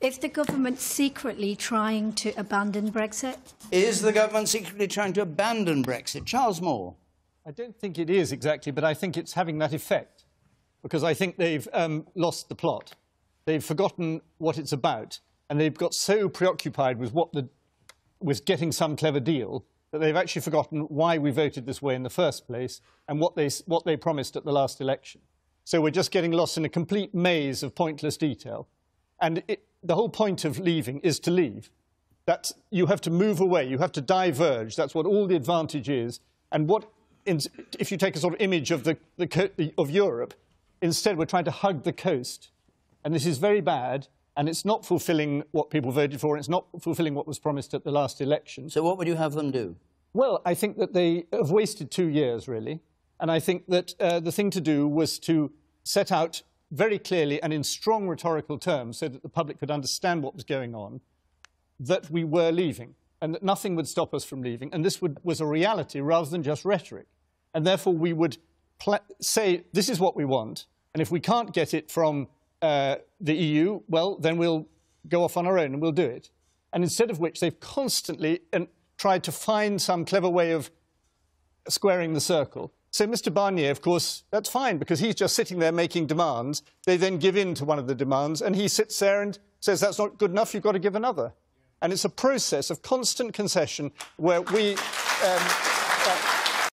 Is the government secretly trying to abandon Brexit? Is the government secretly trying to abandon Brexit? Charles Moore. I don't think it is exactly, but I think it's having that effect, because I think they've lost the plot. They've forgotten what it's about, and they've got so preoccupied with getting some clever deal that they've actually forgotten why we voted this way in the first place and what they promised at the last election. So we're just getting lost in a complete maze of pointless detail. And the whole point of leaving is to leave. You have to move away, you have to diverge. That's what all the advantage is. And if you take a sort of image of of Europe, instead we're trying to hug the coast. And this is very bad, and it's not fulfilling what people voted for, and it's not fulfilling what was promised at the last election. So what would you have them do? Well, I think that they have wasted 2 years, really. And I think that the thing to do was to set out very clearly and in strong rhetorical terms, so that the public could understand what was going on, that we were leaving and that nothing would stop us from leaving. And this was a reality rather than just rhetoric. And therefore we would say, this is what we want. And if we can't get it from the EU, well, then we'll go off on our own and we'll do it. And instead of which, they've constantly tried to find some clever way of squaring the circle. So Mr. Barnier, of course, that's fine, because he's just sitting there making demands. They then give in to one of the demands, and he sits there and says, that's not good enough, you've got to give another. And it's a process of constant concession where we...